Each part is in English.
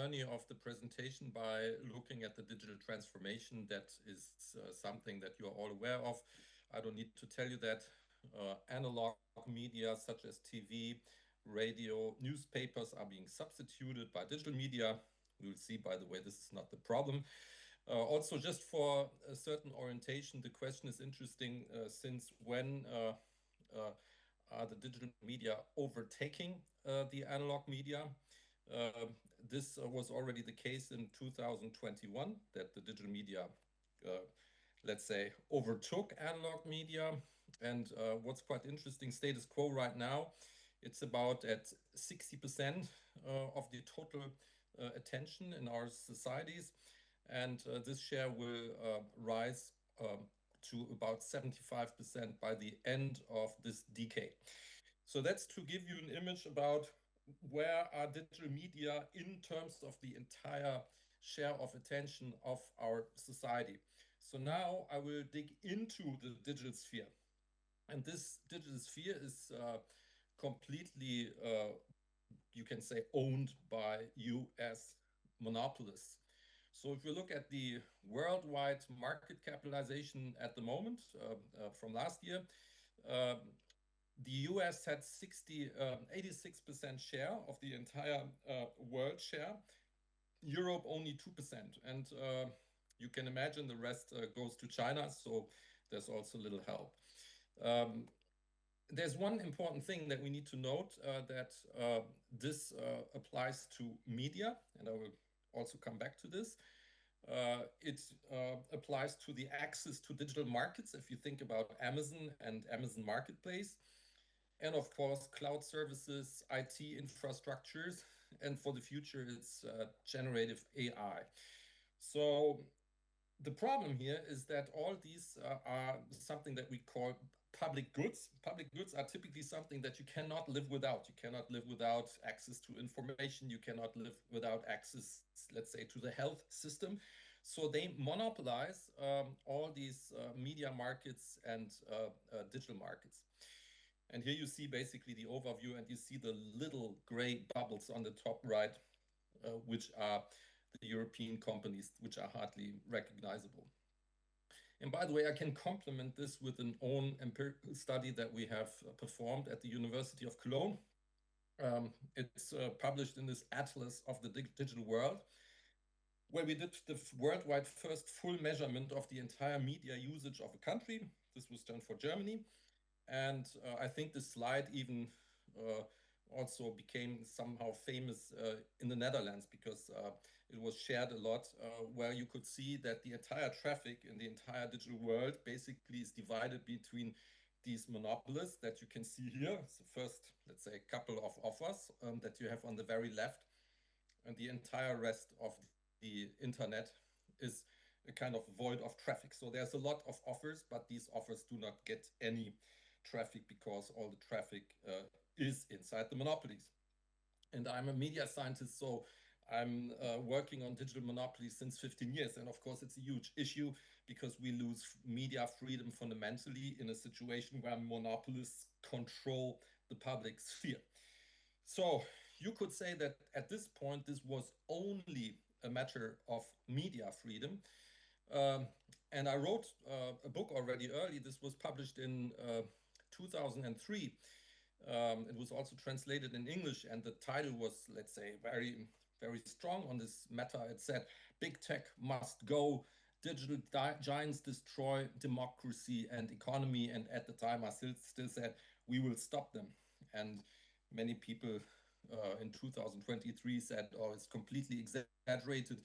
journey of the presentation by looking at the digital transformation. That is something that you're all aware of. I don't need to tell you that analog media such as TV, radio, newspapers are being substituted by digital media. We will see, by the way, this is not the problem. Also, just for a certain orientation, the question is interesting. Since when uh, are the digital media overtaking the analog media? This was already the case in 2021, that the digital media, uh, let's say, overtook analog media. And what's quite interesting, status quo right now, it's about at 60% of the total attention in our societies. And this share will rise to about 75% by the end of this decade. So that's to give you an image about where are digital media in terms of the entire share of attention of our society. So now I will dig into the digital sphere. And this digital sphere is completely, you can say, owned by US monopolists. So if we look at the worldwide market capitalization at the moment from last year, um, the US had 86% share of the entire world share, Europe only 2%. And you can imagine the rest goes to China, so there's also little help. Um, there's one important thing that we need to note that this applies to media, and I will also come back to this. It applies to the access to digital markets. If you think about Amazon and Amazon Marketplace, and of course, cloud services, IT infrastructures, and for the future, it's generative AI. So the problem here is that all these are something that we call public goods. Public goods are typically something that you cannot live without. You cannot live without access to information. You cannot live without access, let's say, to the health system. So they monopolize all these media markets and digital markets. And here you see basically the overview, and you see the little gray bubbles on the top right, which are the European companies, which are hardly recognizable. And by the way, I can complement this with an own empirical study that we have performed at the University of Cologne. It's published in this Atlas of the Digital World, where we did the worldwide first full measurement of the entire media usage of a country. This was done for Germany. And I think this slide even uh, also became somehow famous in the Netherlands because it was shared a lot, where you could see that the entire traffic in the entire digital world basically is divided between these monopolists that you can see here. It's the first, let's say, couple of offers that you have on the very left, and the entire rest of the internet is a kind of void of traffic. So there's a lot of offers, but these offers do not get any traffic because all the traffic is inside the monopolies. And I'm a media scientist, so I'm working on digital monopolies since 15 years. And of course, it's a huge issue because we lose media freedom fundamentally in a situation where monopolists control the public sphere. So you could say that at this point, this was only a matter of media freedom. Um, and I wrote a book already early. This was published in 2003. It was also translated in English, and the title was, let's say, very, very strong on this matter. It said, "Big Tech must go. Digital giants destroy democracy and economy." And at the time, I still said, "We will stop them." And many people in 2023 said, "Oh, it's completely exaggerated."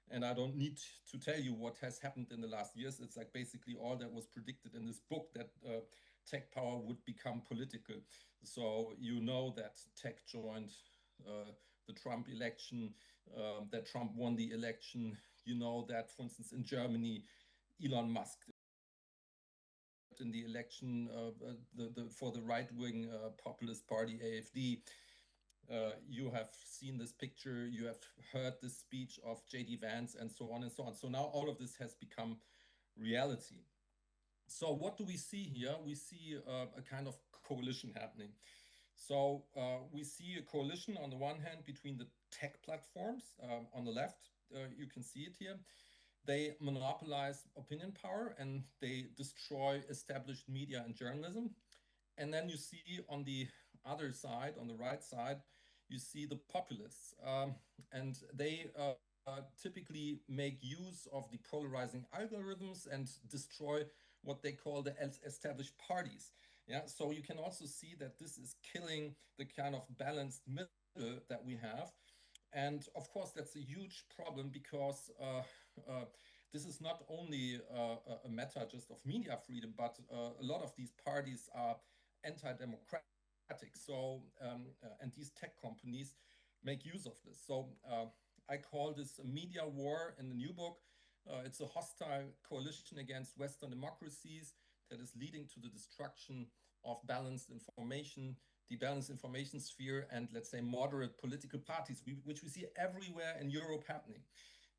And I don't need to tell you what has happened in the last years. It's like basically all that was predicted in this book, that tech power would become political. So you know that tech joined uh, the Trump election, that Trump won the election. You know that, for instance, in Germany, Elon Musk in the election for the right-wing populist party AfD. You have seen this picture, you have heard this speech of JD Vance, and so on and so on. So now all of this has become reality. So what do we see here? We see a kind of coalition happening. So we see a coalition on the one hand between the tech platforms. On the left, you can see it here. They monopolize opinion power and they destroy established media and journalism. And then you see on the other side, on the right side, you see the populists. And they typically make use of the polarizing algorithms and destroy what they call the established parties. Yeah, so you can also see that this is killing the kind of balanced middle that we have. And of course, that's a huge problem because uh, this is not only a matter just of media freedom, but a lot of these parties are anti-democratic. So, and these tech companies make use of this. So, I call this a media war in the new book. It's a hostile coalition against Western democracies that is leading to the destruction of balanced information, the balanced information sphere, and let's say moderate political parties, which we see everywhere in Europe happening.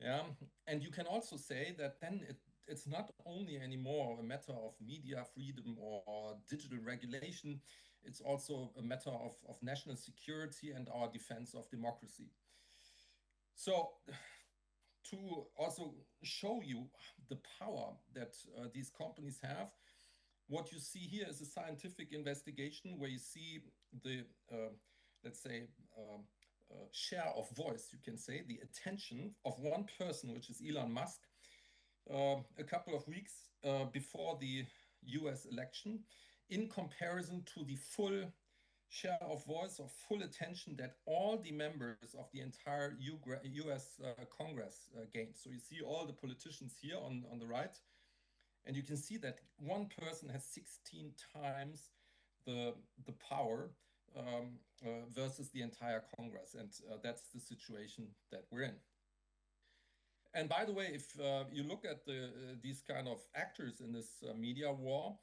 Yeah, and you can also say that then it's not only anymore a matter of media freedom or digital regulation, it's also a matter of national security and our defense of democracy. So, to also show you the power that these companies have, what you see here is a scientific investigation where you see the, let's say, share of voice, you can say, the attention of one person, which is Elon Musk, a couple of weeks before the US election, in comparison to the full share of voice or full attention that all the members of the entire US Congress gained. So you see all the politicians here on the right, and you can see that one person has 16 times the, the power versus the entire Congress. And that's the situation that we're in. And by the way, if you look at these kind of actors in this media war,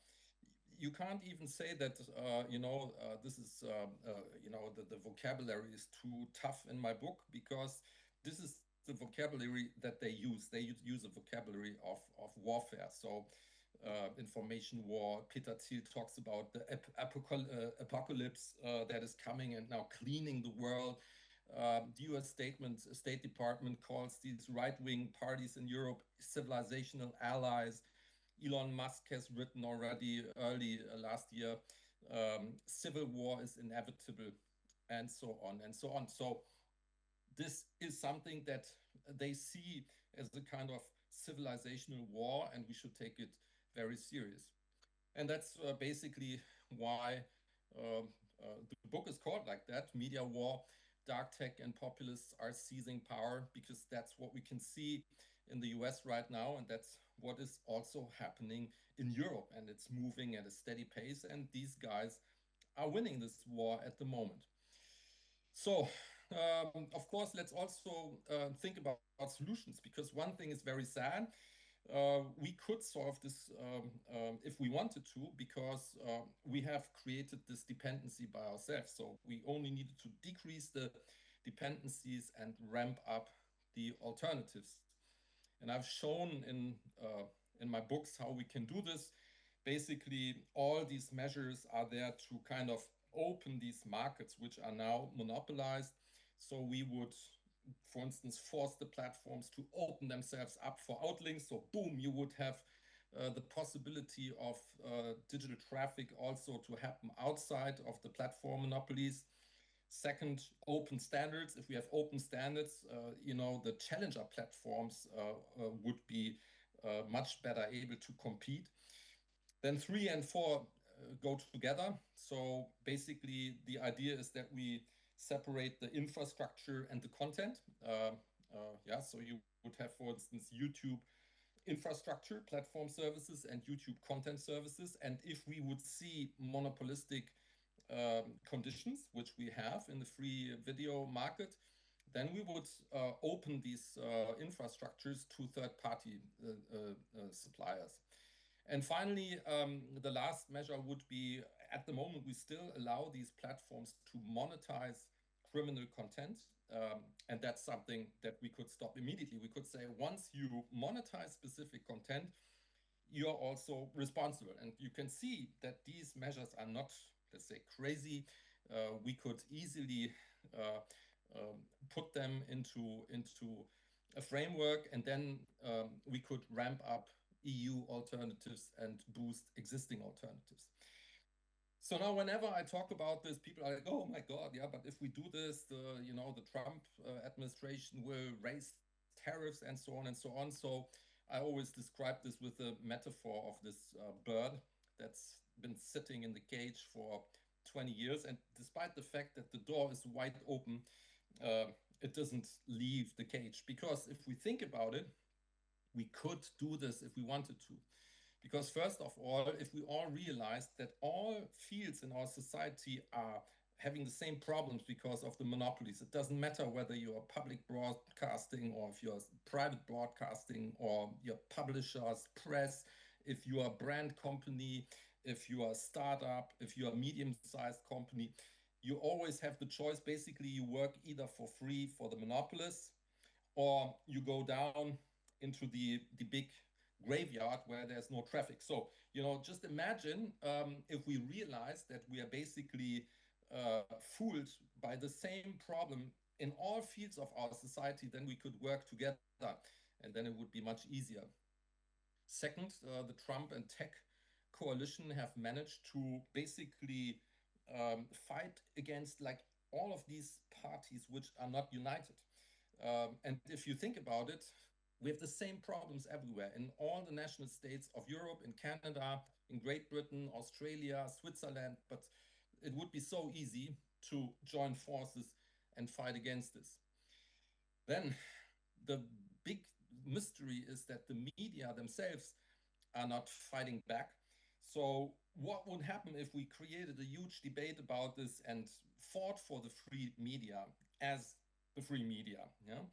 you can't even say that this is the vocabulary is too tough in my book, because this is the vocabulary that they use. They use a vocabulary of warfare. So information war. Peter Thiel talks about the apocalypse that is coming and now cleaning the world. The US State Department calls these right-wing parties in Europe civilizational allies. Elon Musk has written already early last year, civil war is inevitable, and so on and so on. So this is something that they see as a kind of civilizational war, and we should take it very serious. And that's basically why the book is called like that, Media War. Dark tech and populists are seizing power, because that's what we can see in the US right now, and that's what is also happening in Europe, and it's moving at a steady pace, and these guys are winning this war at the moment. So, of course, let's also think about solutions, because one thing is very sad. We could solve this if we wanted to, because we have created this dependency by ourselves. So we only needed to decrease the dependencies and ramp up the alternatives. And I've shown in my books how we can do this. Basically, all these measures are there to kind of open these markets, which are now monopolized. So we would, for instance, force the platforms to open themselves up for outlinks. So boom, you would have the possibility of digital traffic also to happen outside of the platform monopolies. Second, open standards. If we have open standards, the challenger platforms would be much better able to compete. Then three and four go together. So basically, the idea is that we separate the infrastructure and the content. Yeah, so you would have, for instance, YouTube infrastructure, platform services, and YouTube content services. And if we would see monopolistic conditions, which we have in the free video market, then we would open these infrastructures to third-party suppliers. And finally, the last measure would be, at the moment, we still allow these platforms to monetize criminal content. And that's something that we could stop immediately. We could say, once you monetize specific content, you're also responsible. And you can see that these measures are not, let's say, crazy. We could easily put them into a framework, and then we could ramp up EU alternatives and boost existing alternatives. So now, whenever I talk about this, people are like, "Oh my God, yeah, but if we do this, the Trump administration will raise tariffs and so on and so on." So I always describe this with the metaphor of this bird that's been sitting in the cage for 20 years, and despite the fact that the door is wide open, it doesn't leave the cage. Because if we think about it, we could do this if we wanted to. Because, first of all, if we all realize that all fields in our society are having the same problems because of the monopolies, it doesn't matter whether you're public broadcasting or if you're private broadcasting or your publishers, press, if you are a brand company, if you are a startup, if you're a medium sized company, you always have the choice. Basically, you work either for free for the monopolists, or you go down into the big graveyard where there's no traffic. So, just imagine if we realize that we are basically fooled by the same problem in all fields of our society, then we could work together, and then it would be much easier. Second, the Trump and tech coalition have managed to basically fight against like all of these parties which are not united. And if you think about it, we have the same problems everywhere in all the national states of Europe, in Canada, in Great Britain, Australia, Switzerland. But it would be so easy to join forces and fight against this. Then the big mystery is that the media themselves are not fighting back. So, what would happen if we created a huge debate about this and fought for the free media as the free media? Yeah.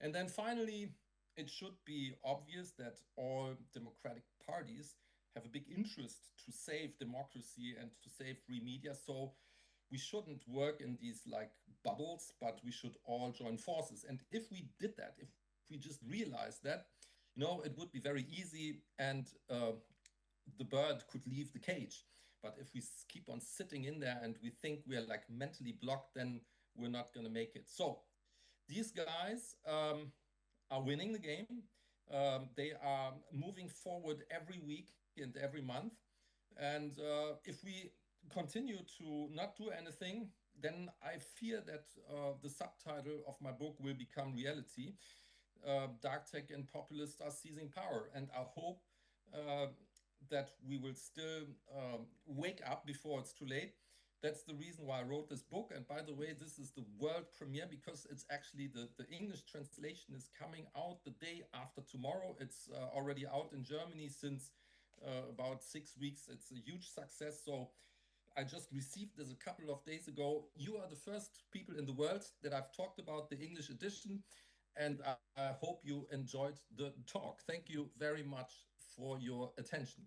And then finally, it should be obvious that all democratic parties have a big interest to save democracy and to save free media. So we shouldn't work in these like bubbles, but we should all join forces. And if we did that, if we just realized that, it would be very easy, and the bird could leave the cage. But if we keep on sitting in there and we think we are like mentally blocked, then we're not going to make it. So these guys are winning the game. They are moving forward every week and every month. And if we continue to not do anything, then I fear that the subtitle of my book will become reality. Dark tech and populists are seizing power. And I hope uh, that we will still wake up before it's too late. That's the reason why I wrote this book. And by the way, this is the world premiere because it's actually the English translation is coming out the day after tomorrow. It's already out in Germany since about 6 weeks. It's a huge success. So I just received this a couple of days ago. You are the first people in the world that I've talked about the English edition, and I hope you enjoyed the talk. Thank you very much for your attention.